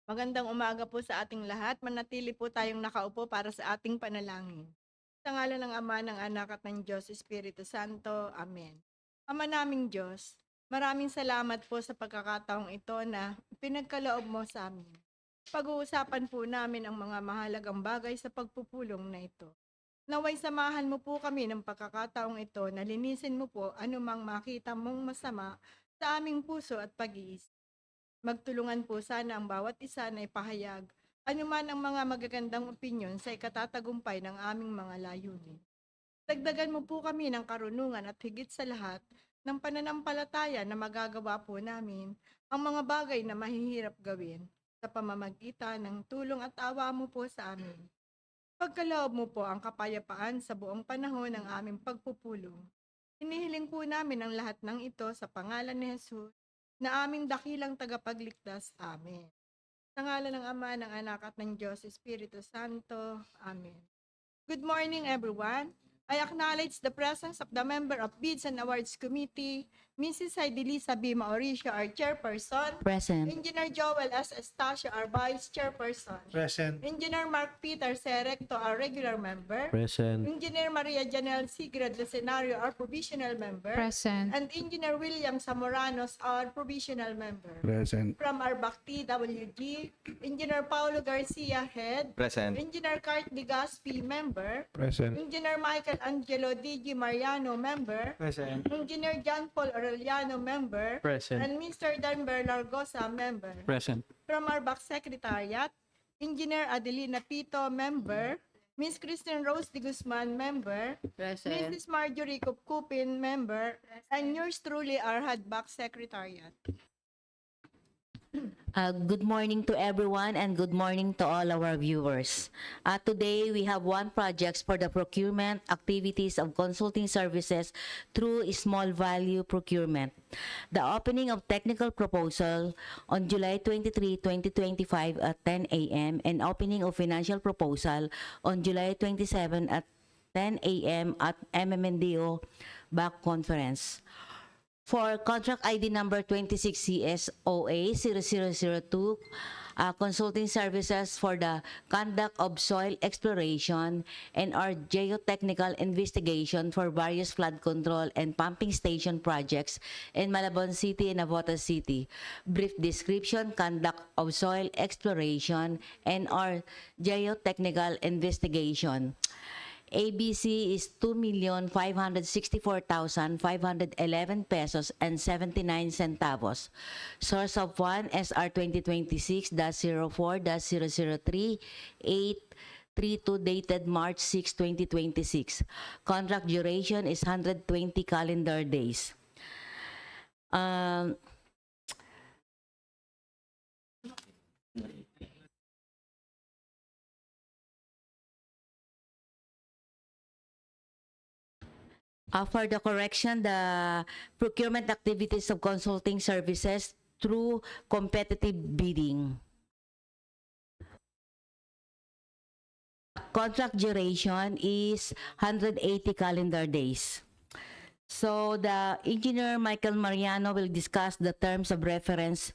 Magandang umaga po sa ating lahat. Manatili po tayong nakaupo para sa ating panalangin. Sa ngalan ng Ama, ng Anak at ng Diyos Espiritu Santo. Amen. Ama naming Diyos, maraming salamat po sa pagkakataong ito na pinagkaloob mo sa amin. Pag-uusapan po namin ang mga mahalagang bagay sa pagpupulong na ito. Naway samahan mo po kami ng pagkakataong ito na linisin mo po anumang makita mong masama sa aming puso at pag-iisip. Magtulungan po sana ang bawat isa na ipahayag anuman ang mga magagandang opinyon sa ikatatagumpay ng aming mga layunin. Dagdagan mo po kami ng karunungan at higit sa lahat ng pananampalataya na magagawa po namin ang mga bagay na mahihirap gawin sa pamamagitan ng tulong at awa mo po sa amin. Pagkaloob mo po ang kapayapaan sa buong panahon ng aming pagpupulong. Hinihiling po namin ang lahat ng ito sa pangalan ni Jesus na aming dakilang tagapagligtas. Amen. Sa ngalan ng Ama, ng Anak at ng Diyos Espiritu Santo. Amen. Good morning, everyone. I acknowledge the presence of the member of Bids and Awards Committee, Mrs. Heidelisa B. Mauricio, our chairperson. Present. Engineer Joel S. Estacio, our vice chairperson. Present. Engineer Mark Peter Serecto, our regular member. Present. Engineer Maria Janelle Sigrid Lesenario, our provisional member. Present. And Engineer William Zamoranos, our provisional member. Present. From our DPWH, Engineer Paulo Garcia, head. Present. Engineer Cart Ligaspi, member. Present. Engineer Michael Angelo D.G. Mariano, member. Present. Engineer John Paul Aureliano, member. Present. And Mr. Denver Largosa, member. Present. From our back secretariat, Engineer Adelina Pito, member. Miss Christian Rose de Guzman, member. Present. Mrs. Marjorie Kupkupin, member. And yours truly, our head back secretariat. Good morning to everyone and good morning to all our viewers. Today, we have one project for the procurement activities of consulting services through small value procurement. The opening of technical proposal on July 23, 2025 at 10 a.m. and opening of financial proposal on July 27 at 10 a.m. at MMNDO back conference. For contract ID number 26CSOA 0002, consulting services for the conduct of soil exploration and our geotechnical investigation for various flood control and pumping station projects in Malabon City and Navotas City. Brief description, conduct of soil exploration and our geotechnical investigation. ABC is 2,564,511 pesos and 79 centavos. Source of fund SR 2026-04-003 832 dated March 6, 2026. Contract duration is 120 calendar days. For the correction, the procurement activities of consulting services through competitive bidding. Contract duration is 180 calendar days. So the engineer Michael Mariano will discuss the terms of reference.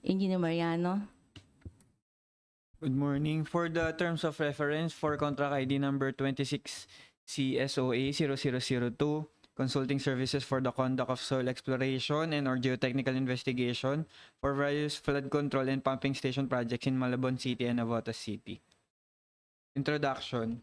Engineer Mariano. Good morning. For the terms of reference for contract ID number 26 CSOA 0002, consulting services for the conduct of soil exploration and or geotechnical investigation for various flood control and pumping station projects in Malabon City and Navotas City. Introduction.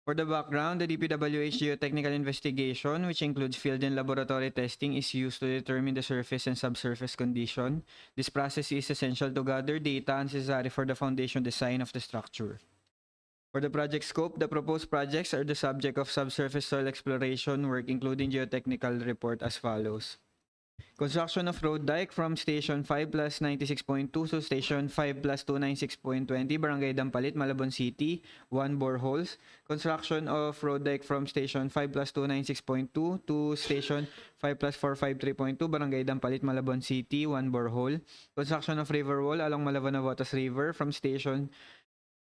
For the background, the DPWH Geotechnical investigation, which includes field and laboratory testing, is used to determine the surface and subsurface condition. This process is essential to gather data necessary for the foundation design of the structure. For the project scope, the proposed projects are the subject of subsurface soil exploration work, including geotechnical report as follows. Construction of road dike from Station 5 plus 96.2 to Station 5 plus 296.20, Barangay Dampalit, Malabon City, 1 boreholes. Construction of road dike from Station 5 plus 296.2 to Station 5 plus 453.2, Barangay Dampalit, Malabon City, 1 borehole. Construction of river wall along Malabon-Navotas River from Station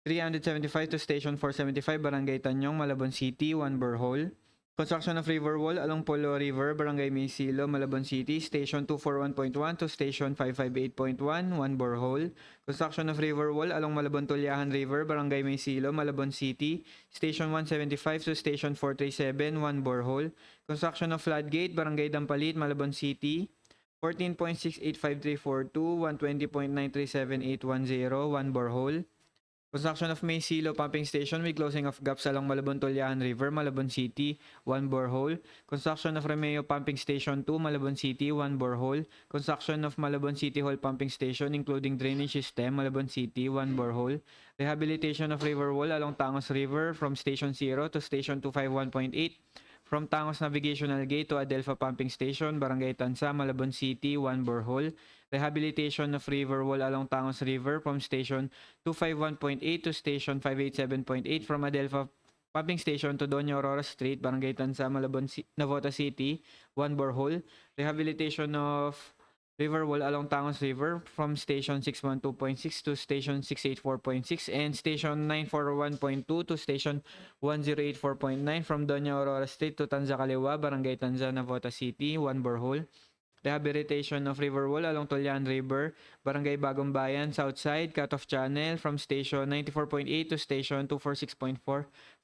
375 to Station 475, Barangay Tanyong, Malabon City, 1 borehole. Construction of river wall along Polo River, Barangay Maysilo, Malabon City, Station 241.1 to Station 558.1, 1 borehole. Construction of river wall along Malabon-Tulyahan River, Barangay Maysilo, Malabon City, Station 175 to Station 437, 1 borehole. Construction of floodgate, Barangay Dampalit, Malabon City, 14.685342, 120.937810, 1 borehole. Construction of Maysilo Pumping Station with closing of gaps along Malabon-Tulyahan River, Malabon City, 1 borehole. Construction of Remeo Pumping Station 2, Malabon City, 1 borehole. Construction of Malabon City Hall Pumping Station including drainage system, Malabon City, 1 borehole. Rehabilitation of river wall along Tangos River from Station 0 to Station 251.8. From Tangos Navigational Gate to Adelpha Pumping Station, Barangay Tansa, Malabon City, 1 borehole. Rehabilitation of river wall along Tangos River from Station 251.8 to Station 587.8 from Adelpha Pumping Station to Doña Aurora Street, Barangay Tansa, Navotas City, 1 borehole. Rehabilitation of river wall along Tangos River from Station 612.6 to Station 684.6 and Station 941.2 to Station 1084.9 from Doña Aurora Street to Tanza Kaliwa, Barangay Tanza, Navotas City, 1 borehole. Rehabilitation of river wall along Tulyan River, Barangay Bagong Bayan, Southside, Cut-off Channel from Station 94.8 to Station 246.4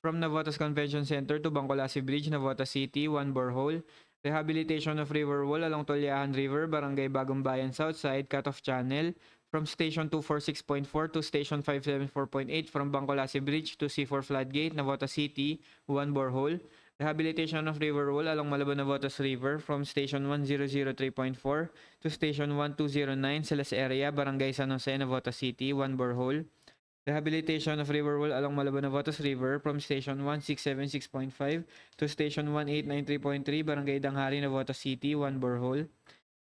from Navotas Convention Center to Bangkolasi Bridge, Navotas City, 1 borehole. Rehabilitation of river wall along Tulyahan River, Barangay Bagong Bayan, Southside, Cut-off Channel from Station 246.4 to Station 574.8 from Bangkolasi Bridge to C4 Floodgate, Navotas City, 1 borehole. Rehabilitation of river wall along Malabon-Navotas River from Station 1003.4 to Station 1209, Salas Area, Barangay San Jose, Navotas City, 1 borehole. Rehabilitation of river wall along Malabon-Navotas River from Station 1676.5 to Station 1893.3, Barangay Danghari, Navotas City, 1 borehole.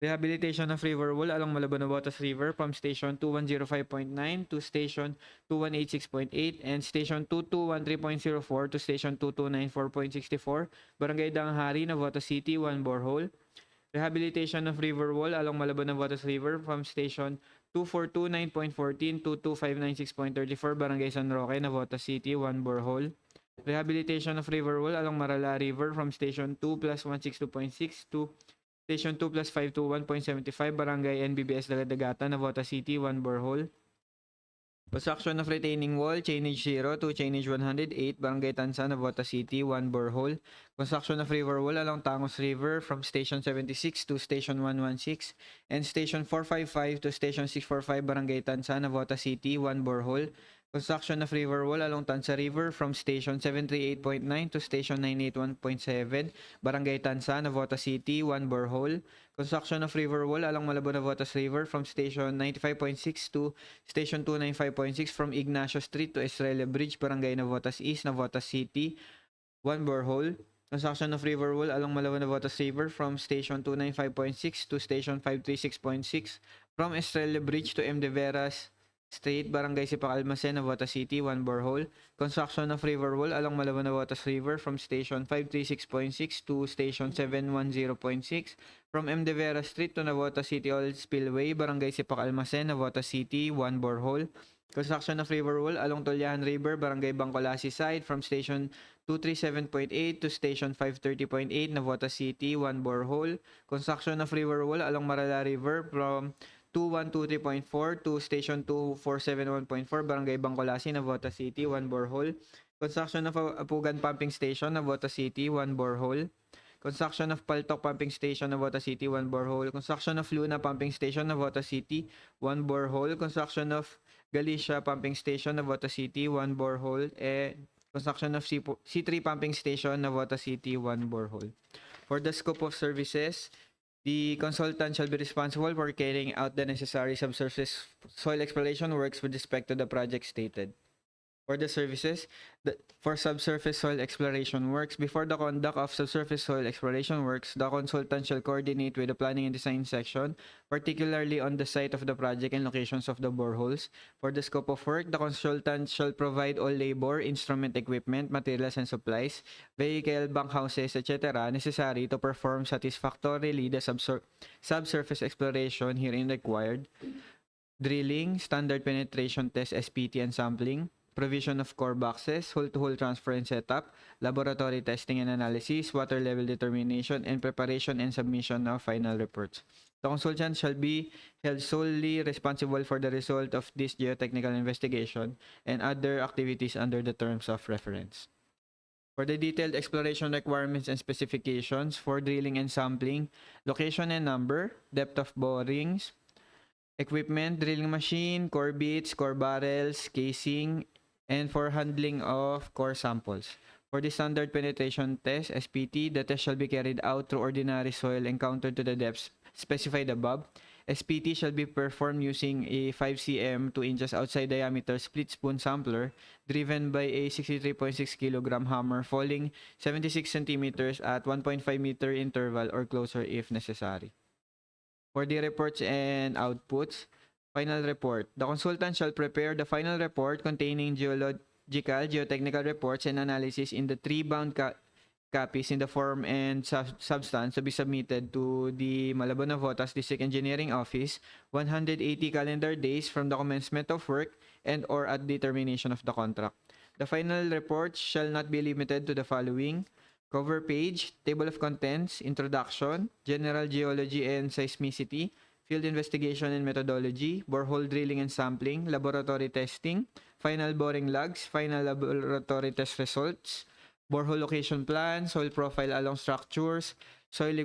Rehabilitation of river wall along Malabon-Navotas River from Station 2105.9 to Station 2186.8 and Station 2213.04 to Station 2294.64, Barangay Danghari, Navotas City, 1 borehole. Rehabilitation of river wall along Malabon-Navotas River from Station 2429.14 to 2596.34, Barangay San Roque, Navotas City, 1 borehole. Rehabilitation of river wall along Marala River from Station 2 plus 162.6 to Station 2 plus 521.75, Barangay NBBS Dagadagatan, Navotas City, 1 borehole. Construction of retaining wall, chainage 0 to chainage 108, Barangay Tansa, Navotas City, 1 borehole. Construction of river wall along Tangos River from Station 76 to Station 116 and Station 455 to Station 645, Barangay Tansa, Navotas City, 1 borehole. Construction of river wall along Tansa River from Station 738.9 to Station 981.7, Barangay Tansa, Navotas City, 1 borehole. Construction of river wall along Malabon-Navotas River from Station 95.6 to Station 295.6 from Ignacio Street to Estrella Bridge, Barangay Navotas East, Navotas City, 1 borehole. Construction of river wall along Malabon-Navotas River from Station 295.6 to Station 536.6 from Estrella Bridge to M. De Veras Street, Barangay Sipak Almacen, Navotas City, 1 borehole. Construction of river wall along Malabon-Navotas River from Station 536.6 to Station 710.6 from M. De Vera Street to Navotas City Oil Spillway, Barangay Sipak Almacen, Navotas City, 1 borehole. Construction of river wall along Tulyahan River, Barangay Bangkolasi Side from Station 237.8 to Station 530.8, Navotas City, 1 borehole. Construction of river wall along Marala River from 2123.4 to Station 2471.4, Barangay Bangkolasi, Navotas City, 1 borehole. Construction of Apugan Pumping Station, Navotas City, 1 borehole. Construction of Paltok Pumping Station, Navotas City, 1 borehole. Construction of Luna Pumping Station, Navotas City, 1 borehole. Construction of Galicia Pumping Station, Navotas City, 1 borehole. Construction of C3 Pumping Station, Navotas City, 1 borehole. For the scope of services, the consultant shall be responsible for carrying out the necessary subsurface soil exploration works with respect to the project stated. For the services, for subsurface soil exploration works, before the conduct of subsurface soil exploration works, the consultant shall coordinate with the planning and design section, particularly on the site of the project and locations of the boreholes. For the scope of work, the consultant shall provide all labor, instrument, equipment, materials, and supplies, vehicle, bunkhouses, etc. necessary to perform satisfactorily the subsurface exploration herein required. Drilling, standard penetration test, SPT, and sampling. provision of core boxes, hole-to-hole transfer and setup, laboratory testing and analysis, water level determination, and preparation and submission of final reports. The consultant shall be held solely responsible for the result of this geotechnical investigation and other activities under the terms of reference. For the detailed exploration requirements and specifications for drilling and sampling, location and number, depth of borings, equipment, drilling machine, core bits, core barrels, casing, and for handling of core samples. For the standard penetration test, SPT, the test shall be carried out through ordinary soil encountered to the depths specified above. SPT shall be performed using a 5 cm 2 inches outside diameter split spoon sampler driven by a 63.6 kg hammer falling 76 centimeters at 1.5 meter interval or closer if necessary. For the reports and outputs, final report. The consultant shall prepare the final report containing geological, geotechnical reports and analysis in the 3 bound copies in the form and substance to be submitted to the Malabon-Navotas District Engineering Office 180 calendar days from the commencement of work and or at the termination of the contract. The final report shall not be limited to the following: cover page, table of contents, introduction, general geology and seismicity, field investigation and methodology, borehole drilling and sampling, laboratory testing, final boring logs, final laboratory test results, borehole location plan, soil profile along structures, soil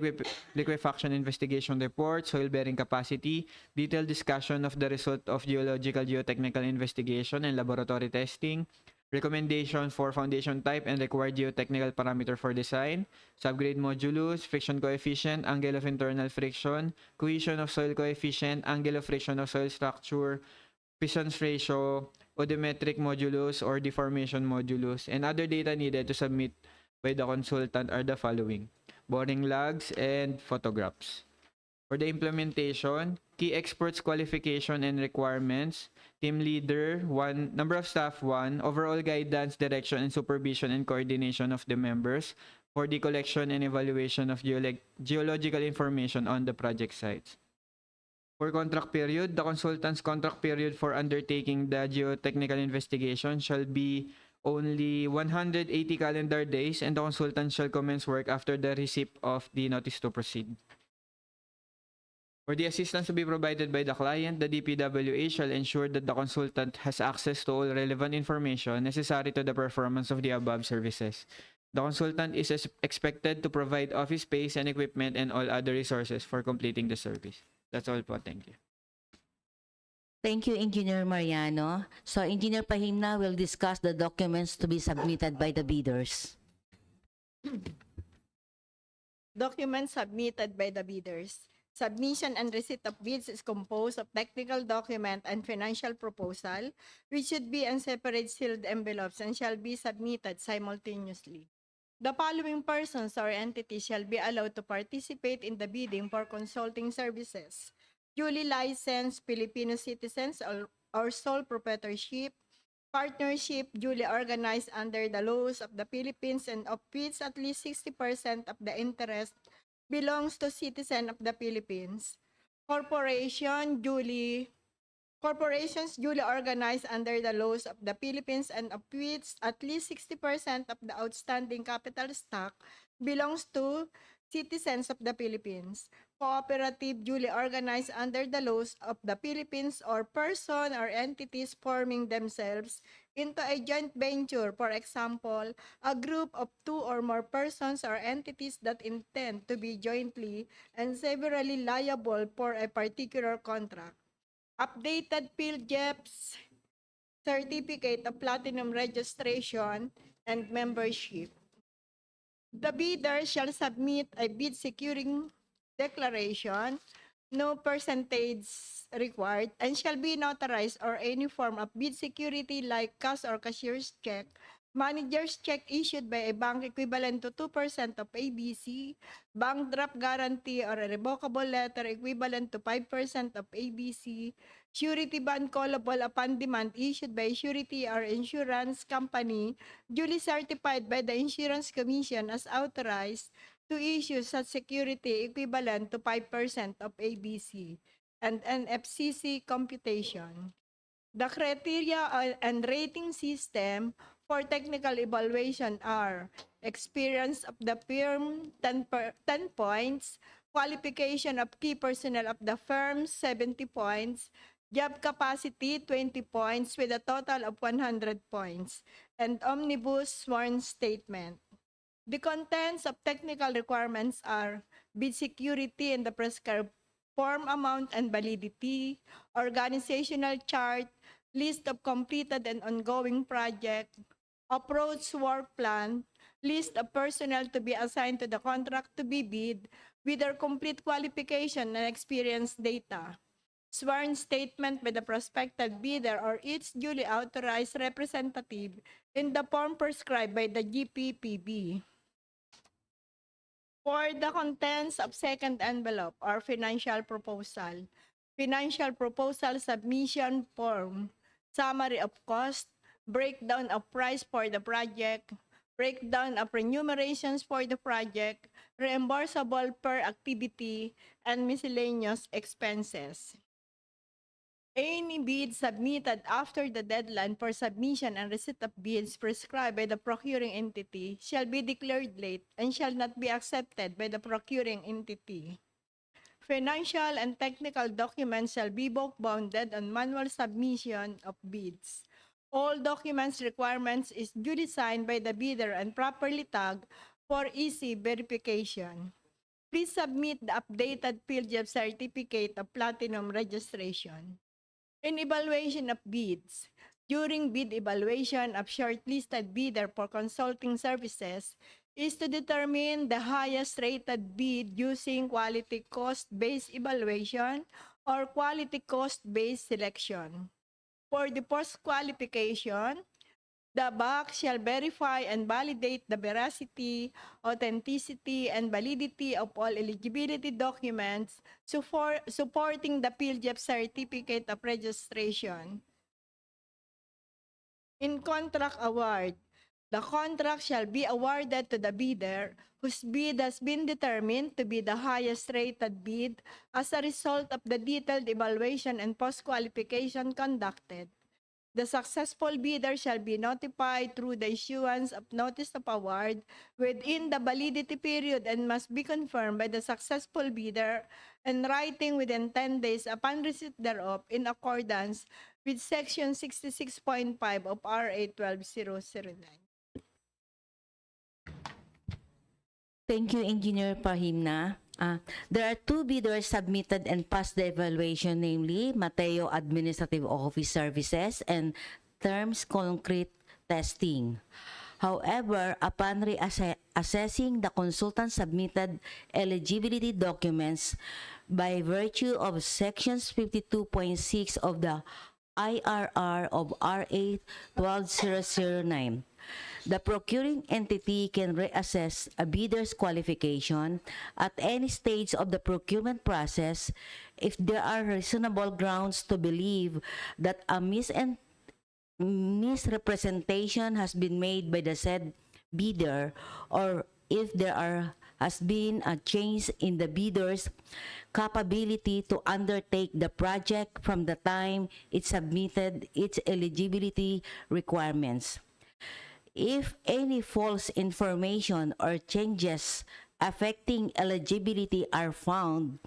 liquefaction investigation report, soil bearing capacity, detailed discussion of the result of geological geotechnical investigation and laboratory testing, recommendation for foundation type and required geotechnical parameter for design, subgrade modulus, friction coefficient, angle of internal friction, cohesion of soil coefficient, angle of friction of soil structure, Piston's ratio, odometric modulus or deformation modulus, and other data needed to submit by the consultant are the following: boring logs and photographs. For the implementation, key experts qualification and requirements, team leader, 1, number of staff, 1, overall guidance, direction, and supervision and coordination of the members for the collection and evaluation of geological information on the project sites. For contract period, the consultant's contract period for undertaking the geotechnical investigation shall be only 180 calendar days and the consultant shall commence work after the receipt of the notice to proceed. For the assistance to be provided by the client, the DPWH shall ensure that the consultant has access to all relevant information necessary to the performance of the above services. The consultant is expected to provide office space and equipment and all other resources for completing the service. That's all po. Thank you. Thank you, Engineer Mariano. So, Engineer Pahimna will discuss the documents to be submitted by the bidders. Documents submitted by the bidders. Submission and receipt of bids is composed of technical document and financial proposal, which should be in separate sealed envelopes and shall be submitted simultaneously. The following persons or entities shall be allowed to participate in the bidding for consulting services: duly licensed Filipino citizens or sole proprietorship, partnership duly organized under the laws of the Philippines and of which at least 60% of the interest belongs to citizen of the Philippines, corporations duly organized under the laws of the Philippines and of which at least 60% of the outstanding capital stock belongs to citizens of the Philippines, cooperative duly organized under the laws of the Philippines or person or entities forming themselves into a joint venture, for example, a group of 2 or more persons or entities that intend to be jointly and severally liable for a particular contract. Updated PhilJEP's certificate of platinum registration and membership. The bidder shall submit a bid securing declaration, no percentage required, and shall be notarized or any form of bid security like cash or cashier's check, manager's check issued by a bank equivalent to 2% of ABC, bank draft guarantee or a revocable letter equivalent to 5% of ABC, surety bond callable upon demand issued by surety or insurance company duly certified by the Insurance Commission as authorized to issue such security equivalent to 5% of ABC, and an FCC computation. The criteria and rating system for technical evaluation are experience of the firm 10 points, qualification of key personnel of the firm 70 points, job capacity 20 points with a total of 100 points, and omnibus sworn statement. The contents of technical requirements are bid security and the prescribed form amount and validity, organizational chart, list of completed and ongoing project, approach work plan, list of personnel to be assigned to the contract to be bid with their complete qualification and experience data, sworn statement by the prospective bidder or its duly authorized representative in the form prescribed by the GPPB. For the contents of second envelope or financial proposal submission form, summary of cost, breakdown of price for the project, breakdown of remunerations for the project, reimbursable per activity, and miscellaneous expenses. Any bid submitted after the deadline for submission and receipt of bids prescribed by the procuring entity shall be declared late and shall not be accepted by the procuring entity. Financial and technical documents shall be both bounded on manual submission of bids. All documents requirements is duly signed by the bidder and properly tagged for easy verification. Please submit the updated PhilJeb certificate of platinum registration. In evaluation of bids, during bid evaluation of shortlisted bidder for consulting services is to determine the highest rated bid using quality cost-based evaluation or quality cost-based selection. For the post-qualification, the BAC shall verify and validate the veracity, authenticity, and validity of all eligibility documents supporting the PhilJeb certificate of registration. In contract award, the contract shall be awarded to the bidder whose bid has been determined to be the highest rated bid as a result of the detailed evaluation and post-qualification conducted. The successful bidder shall be notified through the issuance of notice of award within the validity period and must be confirmed by the successful bidder in writing within 10 days upon receipt thereof in accordance with Section 66.5 of RA 12009. Thank you, Engineer Pahimna. There are two bidders submitted and passed the evaluation, namely Mateo Administrative Office Services and Terms Concrete Testing. However, upon assessing the consultant submitted eligibility documents by virtue of Sections 52.6 of the IRR of RA 12009, the procuring entity can reassess a bidder's qualification at any stage of the procurement process if there are reasonable grounds to believe that a misrepresentation has been made by the said bidder, or if has been a change in the bidder's capability to undertake the project from the time it submitted its eligibility requirements. If any false information or changes affecting eligibility are found,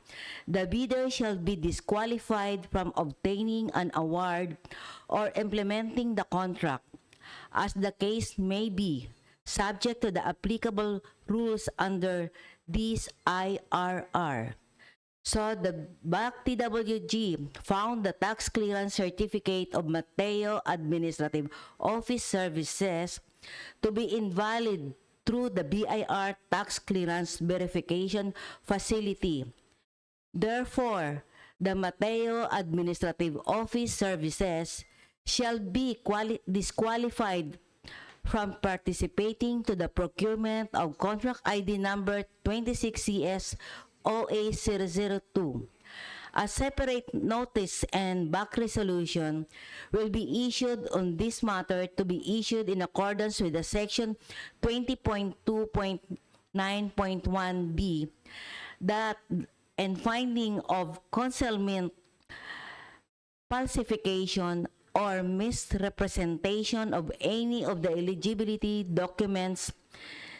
the bidder shall be disqualified from obtaining an award or implementing the contract, as the case may be, subject to the applicable rules under this IRR. So the BAC TWG found the tax clearance certificate of Mateo Administrative Office Services to be invalid through the BIR tax clearance verification facility. Therefore, the Mateo Administrative Office Services shall be disqualified from participating to the procurement of contract ID number 26CS OA002. A separate notice and back resolution will be issued on this matter to be issued in accordance with the section 20.2.9.1b that and finding of concealment, falsification, or misrepresentation of any of the eligibility documents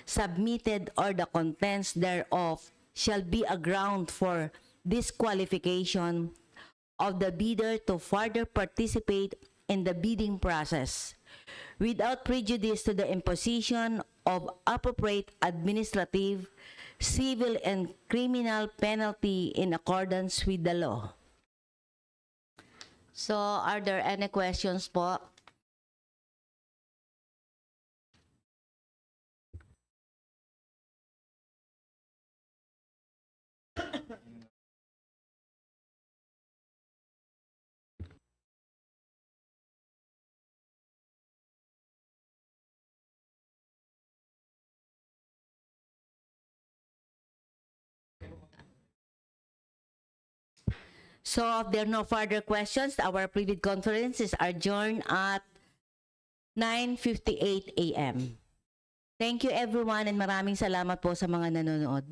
submitted or the contents thereof shall be a ground for disqualification of the bidder to further participate in the bidding process without prejudice to the imposition of appropriate administrative, civil, and criminal penalty in accordance with the law. So, are there any questions po? So, if there are no further questions, our pre-bid conference is adjourned at 9:58 a.m. Thank you everyone and maraming salamat po sa mga nanonood.